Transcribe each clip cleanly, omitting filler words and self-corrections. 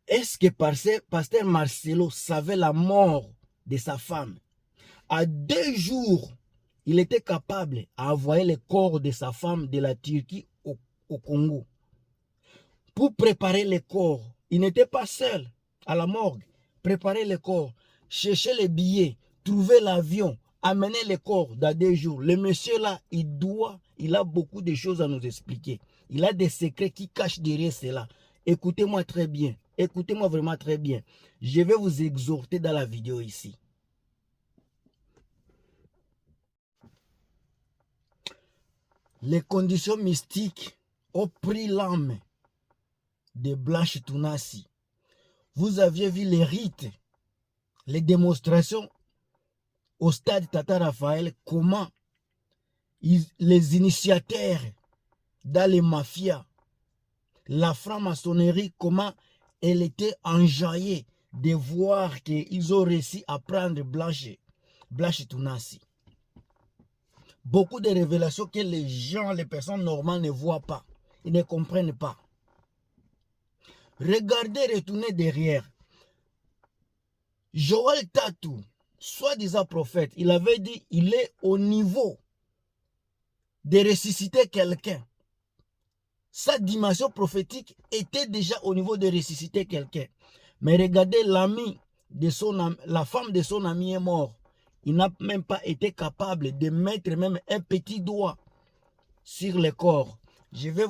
Est-ce que Pasteur Marcelo savait la mort de sa femme? À 2 jours, il était capable d'envoyer le corps de sa femme de la Turquie au Congo. Pour préparer le corps, il n'était pas seul à la morgue. Préparer le corps, chercher les billets, trouver l'avion, amener le corps dans 2 jours. Le monsieur là, il a beaucoup de choses à nous expliquer. Il a des secrets qui cachent derrière cela. Écoutez-moi très bien. Écoutez-moi vraiment très bien. Je vais vous exhorter dans la vidéo ici. Les conditions mystiques ont pris l'âme de Blanche Tunasi. Vous aviez vu les rites, les démonstrations au stade Tata Raphaël, comment les initiateurs dans les mafias, la franc-maçonnerie, comment elle était enjaillée de voir qu'ils ont réussi à prendre Blanche Tunasi. Beaucoup de révélations que les gens, les personnes normales ne voient pas. Ils ne comprennent pas. Regardez, retournez derrière. Joël Tatou, soi-disant prophète, il avait dit il est au niveau de ressusciter quelqu'un. Sa dimension prophétique était déjà au niveau de ressusciter quelqu'un. Mais regardez, la femme de son ami est morte. Il n'a même pas été capable de mettre même un petit doigt sur le corps. Je vais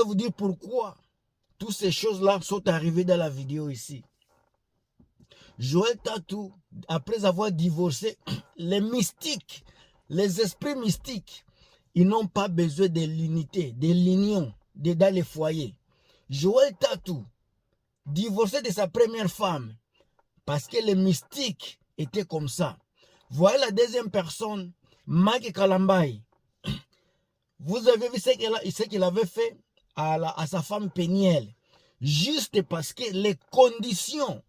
vous dire pourquoi toutes ces choses-là sont arrivées dans la vidéo ici. Joël Tatou, après avoir divorcé, les mystiques, les esprits mystiques, ils n'ont pas besoin de l'unité, de l'union dans les foyers. Joël Tatou, divorcé de sa première femme, parce que les mystiques étaient comme ça. Voyez la deuxième personne, Mike Kalambai. Vous avez vu ce qu'il avait fait à sa femme Péniel. Juste parce que les conditions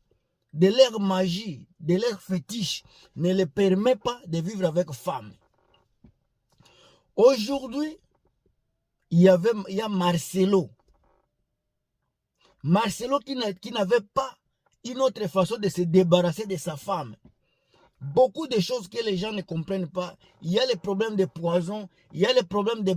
de leur magie, de leur fétiche, ne les permettent pas de vivre avec femme. Aujourd'hui, il y a Marcelo. Marcelo qui n'avait pas une autre façon de se débarrasser de sa femme. Beaucoup de choses que les gens ne comprennent pas. Il y a les problèmes de poison, il y a les problèmes de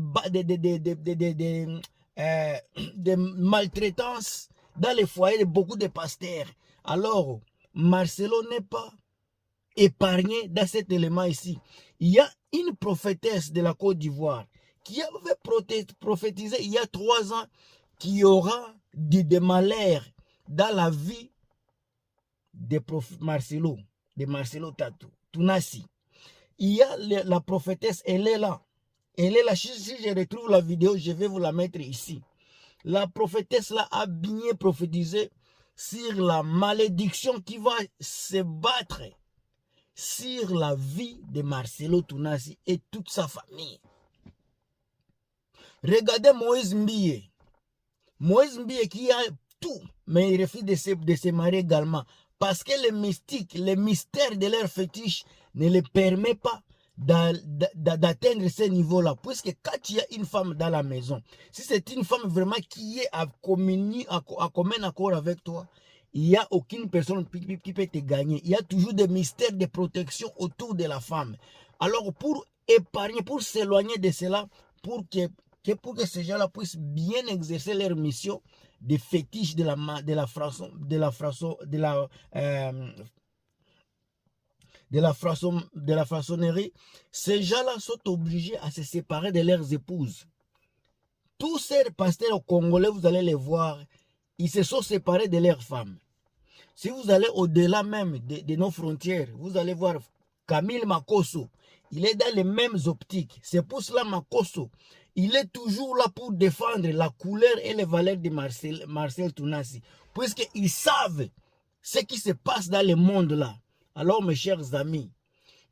maltraitance dans les foyers de beaucoup de pasteurs. Alors, Marcelo n'est pas épargné dans cet élément ici. Il y a une prophétesse de la Côte d'Ivoire qui avait prophétisé il y a 3 ans qu'il y aura des malheurs dans la vie de Marcelo Tatou, Tunasi. Il y a la prophétesse, elle est là. Elle est là. Si je retrouve la vidéo, je vais vous la mettre ici. La prophétesse là a bien prophétisé sur la malédiction qui va se battre sur la vie de Marcelo Tunasi et toute sa famille. Regardez Moïse Mbie. Moïse Mbie qui a tout, mais il refuse de se marier également. Parce que les mystiques, les mystères de leur fétiche ne les permettent pas d'atteindre ce niveau-là. Puisque quand il y a une femme dans la maison, si c'est une femme vraiment qui est à commun accord avec toi, il n'y a aucune personne qui peut te gagner. Il y a toujours des mystères de protection autour de la femme. Alors pour épargner, pour s'éloigner de cela, pour que ces gens-là puissent bien exercer leur mission de fétiche de la franc-maçonnerie, ces gens-là sont obligés à se séparer de leurs épouses. Tous ces pasteurs congolais, vous allez les voir, ils se sont séparés de leurs femmes. Si vous allez au-delà même de nos frontières, vous allez voir Camille Makosso, il est dans les mêmes optiques. C'est pour cela Makosso, il est toujours là pour défendre la couleur et les valeurs de Marcel Tunasi. Puisqu'ils savent ce qui se passe dans le monde là. Alors mes chers amis,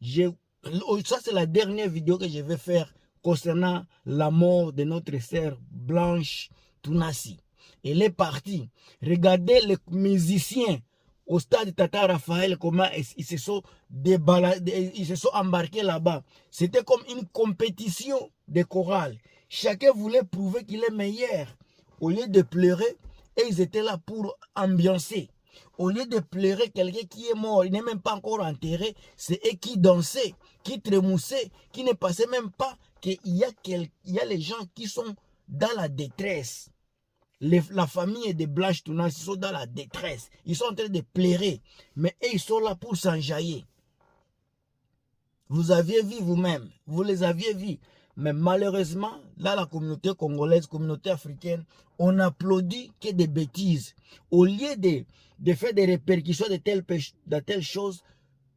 ça c'est la dernière vidéo que je vais faire concernant la mort de notre sœur Blanche Tunasi. Elle est partie. Regardez les musiciens au stade Tata Raphaël, comment ils se sont embarqués là-bas. C'était comme une compétition de chorale. Chacun voulait prouver qu'il est meilleur. Au lieu de pleurer, et ils étaient là pour ambiancer. Au lieu de pleurer quelqu'un qui est mort, il n'est même pas encore enterré, c'est eux qui dansaient, qui trémoussaient, qui ne passaient même pas qu'il y a les gens qui sont dans la détresse. La famille de Blanche Tounas, ils sont dans la détresse. Ils sont en train de pleurer, mais eux, ils sont là pour s'enjailler. Vous aviez vu vous-même, vous les aviez vus. Mais malheureusement, là, la communauté congolaise, communauté africaine, on applaudit que des bêtises. Au lieu de faire des répercussions de telles choses,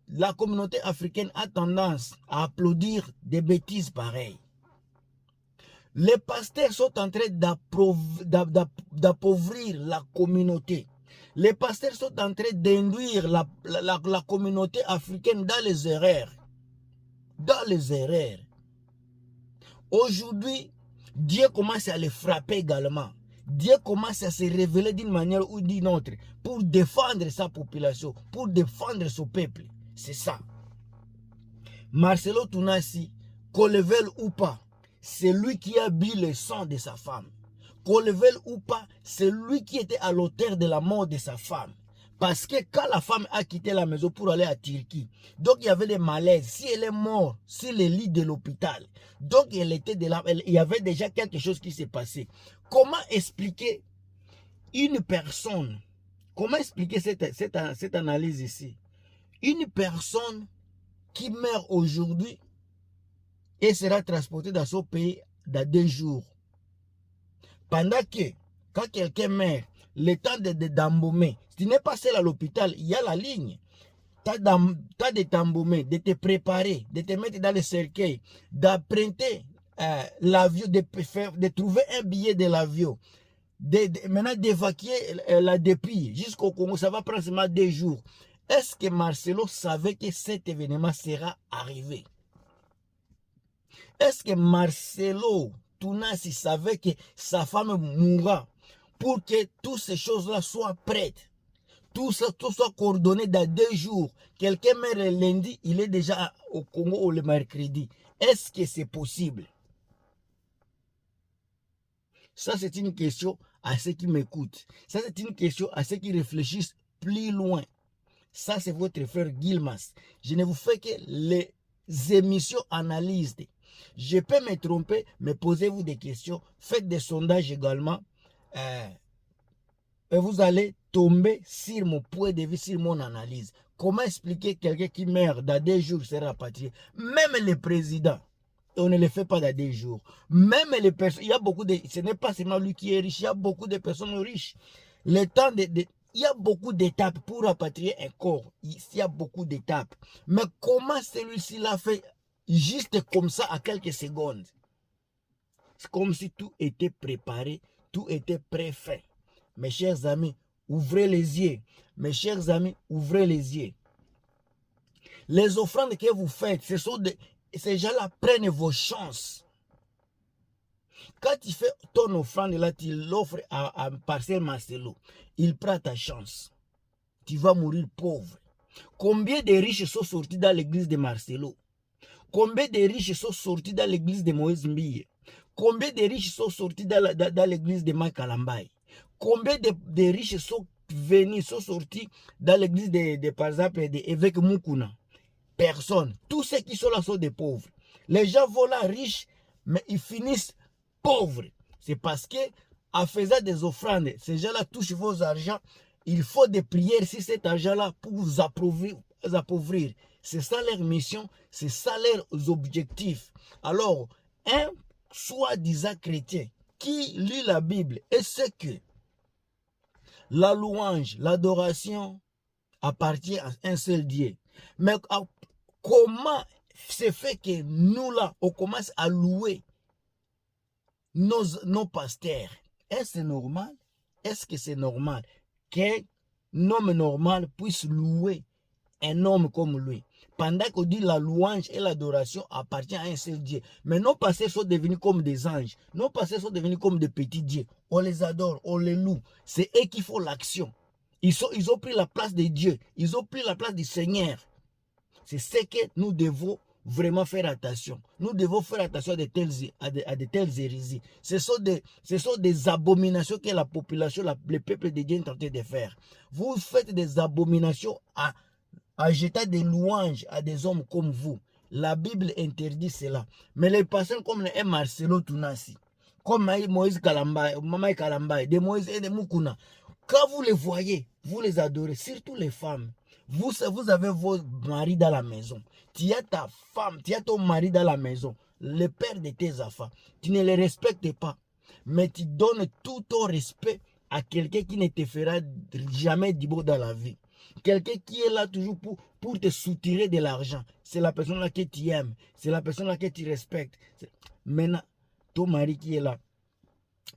la communauté africaine a tendance à applaudir des bêtises pareilles. Les pasteurs sont en train d'appauvrir la communauté. Les pasteurs sont en train d'induire la communauté africaine dans les erreurs. Dans les erreurs. Aujourd'hui, Dieu commence à les frapper également. Dieu commence à se révéler d'une manière ou d'une autre pour défendre sa population, pour défendre son peuple. C'est ça. Marcelo Tounassi, qu'on le veuille ou pas, c'est lui qui a bu le sang de sa femme. Qu'on le veuille ou pas, c'est lui qui était à l'auteur de la mort de sa femme. Parce que quand la femme a quitté la maison pour aller à Turquie, donc il y avait des malaises. Si elle est morte sur le lit de l'hôpital, donc il y avait déjà quelque chose qui s'est passé. Comment expliquer une personne, comment expliquer cette analyse ici? Une personne qui meurt aujourd'hui et sera transportée dans son pays dans 2 jours. Pendant que, quand quelqu'un meurt, le temps d'embaumer, tu n'es pas seul à l'hôpital, il y a la ligne. Tu as de t'embaumer, de te préparer, de te mettre dans le cercueil, d'emprunter l'avion, de trouver un billet de l'avion, maintenant d'évacuer la dépouille jusqu'au Congo, ça va prendre seulement 2 jours. Est-ce que Marcelo savait que cet événement sera arrivé? Est-ce que Marcelo Tounassi savait que sa femme mourra pour que toutes ces choses-là soient prêtes? Tout soit coordonné dans 2 jours. Quelqu'un meurt le lundi, il est déjà au Congo ou le mercredi. Est-ce que c'est possible? Ça, c'est une question à ceux qui m'écoutent. Ça, c'est une question à ceux qui réfléchissent plus loin. Ça, c'est votre frère Gilmas. Je ne vous fais que les émissions analysées. Je peux me tromper, mais posez-vous des questions. Faites des sondages également. Et vous allez tomber sur mon point de vue, sur mon analyse. Comment expliquer quelqu'un qui meurt dans 2 jours sera rapatrié? Même les présidents, on ne le fait pas dans 2 jours. Même les personnes, il y a beaucoup de, ce n'est pas seulement lui qui est riche, il y a beaucoup de personnes riches. Le temps il y a beaucoup d'étapes pour rapatrier un corps. Il y a beaucoup d'étapes. Mais comment celui-ci l'a fait juste comme ça à quelques secondes? C'est comme si tout était préparé, tout était préfait. Mes chers amis, ouvrez les yeux. Mes chers amis, ouvrez les yeux. Les offrandes que vous faites, ces gens-là prennent vos chances. Quand tu fais ton offrande, là, tu l'offres à Pasteur Marcelo. Il prend ta chance. Tu vas mourir pauvre. Combien de riches sont sortis dans l'église de Marcelo? Combien de riches sont sortis dans l'église de Moïse Mbille? Combien de riches sont sortis dans l'église de Mike Kalambaye? Combien de riches sont venus, sont sortis dans l'église par exemple, de l'évêque Mukuna? Personne. Tous ceux qui sont là sont des pauvres. Les gens vont là riches, mais ils finissent pauvres. C'est parce que, en faisant des offrandes, ces gens-là touchent vos argents. Il faut des prières sur cet argent-là pour vous appauvrir. C'est ça leur mission, c'est ça leurs objectifs. Alors, un soi-disant chrétien qui lit la Bible et sait que la louange, l'adoration appartient à un seul Dieu. Mais comment c'est fait que nous là, on commence à louer nos pasteurs? Est-ce normal? Est-ce que c'est normal qu'un homme normal puisse louer un homme comme lui? Pendant qu'on dit la louange et l'adoration appartient à un seul Dieu. Mais nos pasteurs sont devenus comme des anges. Nos pasteurs sont devenus comme des petits dieux. On les adore, on les loue. C'est eux qui font l'action. Ils ont pris la place de Dieu. Ils ont pris la place du Seigneur. C'est ce que nous devons vraiment faire attention. Nous devons faire attention à de telles hérésies. Ce sont des abominations que la population, le peuple de Dieu est en train de faire. Vous faites des abominations à jeter des louanges à des hommes comme vous. La Bible interdit cela. Mais les personnes comme un Marcelo Tunasi, comme Moïse Kalamba, Mama Kalamba, de Moïse et de Mukuna, quand vous les voyez, vous les adorez, surtout les femmes. Vous avez vos maris dans la maison. Tu as ta femme, tu as ton mari dans la maison, le père de tes enfants. Tu ne les respectes pas, mais tu donnes tout ton respect à quelqu'un qui ne te fera jamais du beau dans la vie. Quelqu'un qui est là toujours pour te soutirer de l'argent. C'est la personne là que tu aimes. C'est la personne là que tu respectes. Maintenant, ton mari qui est là,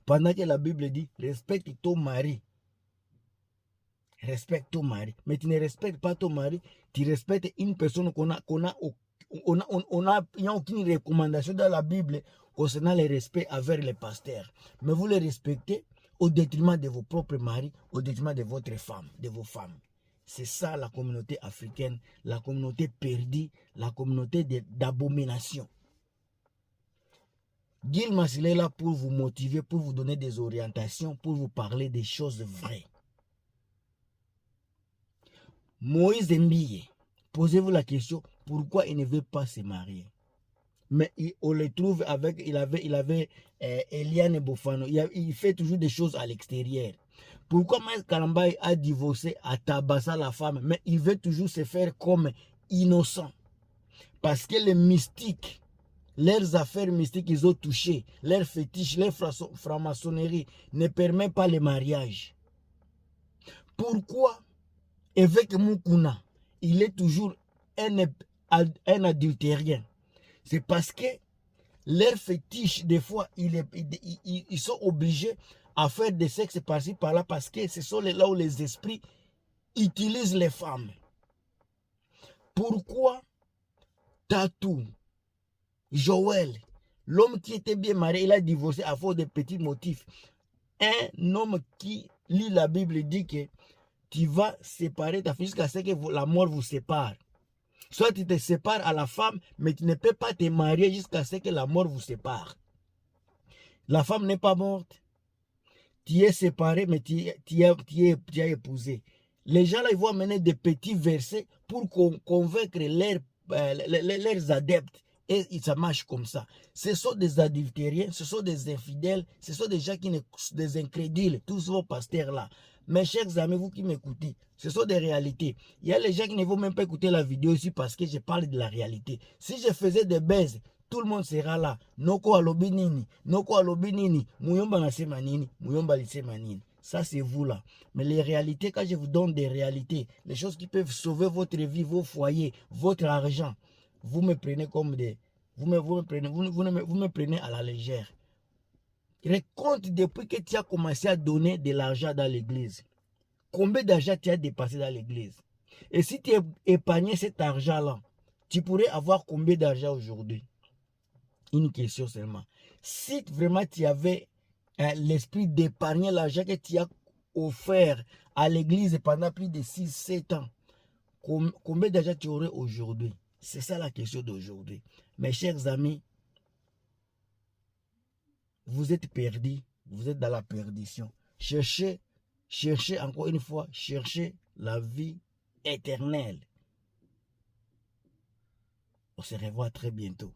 pendant que la Bible dit, respecte ton mari. Respecte ton mari. Mais tu ne respectes pas ton mari, tu respectes une personne il n'y a aucune recommandation dans la Bible concernant le respect envers les pasteurs. Mais vous les respectez au détriment de vos propres maris, au détriment de votre femme, de vos femmes. C'est ça la communauté africaine, la communauté perdue, la communauté d'abomination. Gilmas, il est là pour vous motiver, pour vous donner des orientations, pour vous parler des choses vraies. Moïse Mbille, posez-vous la question, pourquoi il ne veut pas se marier? Mais on le trouve avec, il avait Eliane Bofano, il fait toujours des choses à l'extérieur. Pourquoi Maïs Kalamba a divorcé, a tabassé la femme, mais il veut toujours se faire comme innocent? Parce que les mystiques, leurs affaires mystiques, ils ont touché, leurs fétiches, leur franc-maçonnerie ne permet pas le mariage. Pourquoi évêque Mukuna, il est toujours un adultérien? C'est parce que leurs fétiches, des fois, ils sont obligés à faire des sexes par-ci, par-là, parce que ce sont là où les esprits utilisent les femmes. Pourquoi Tatou, Joël, l'homme qui était bien marié, il a divorcé à cause de petits motifs? Un homme qui lit la Bible dit que tu vas séparer ta fille jusqu'à ce que la mort vous sépare. Soit tu te sépares à la femme, mais tu ne peux pas te marier jusqu'à ce que la mort vous sépare. La femme n'est pas morte. Tu es séparé, mais tu as épousé. Les gens là, ils vont amener des petits versets pour convaincre leurs adeptes. Et ça marche comme ça. Ce sont des adultériens, ce sont des infidèles, ce sont des gens des incrédules, tous vos pasteurs là. Mes chers amis, vous qui m'écoutez, ce sont des réalités. Il y a les gens qui ne vont même pas écouter la vidéo ici parce que je parle de la réalité. Si je faisais des baises, tout le monde sera là. Noko alobi nini, noko alobi nini, muyomba nasema nini, muyomba lisema nini. Ça c'est vous là. Mais les réalités, quand je vous donne des réalités, les choses qui peuvent sauver votre vie, vos foyers, votre argent, vous me prenez comme des... Vous me prenez à la légère. Raconte depuis que tu as commencé à donner de l'argent dans l'église. Combien d'argent tu as dépassé dans l'église? Et si tu épargnais cet argent-là, tu pourrais avoir combien d'argent aujourd'hui? Une question seulement. Si vraiment tu avais l'esprit d'épargner l'argent que tu as offert à l'église pendant plus de 6-7 ans, combien d'argent tu aurais aujourd'hui? C'est ça la question d'aujourd'hui. Mes chers amis, vous êtes perdus, vous êtes dans la perdition. Cherchez encore une fois, cherchez la vie éternelle. On se revoit très bientôt.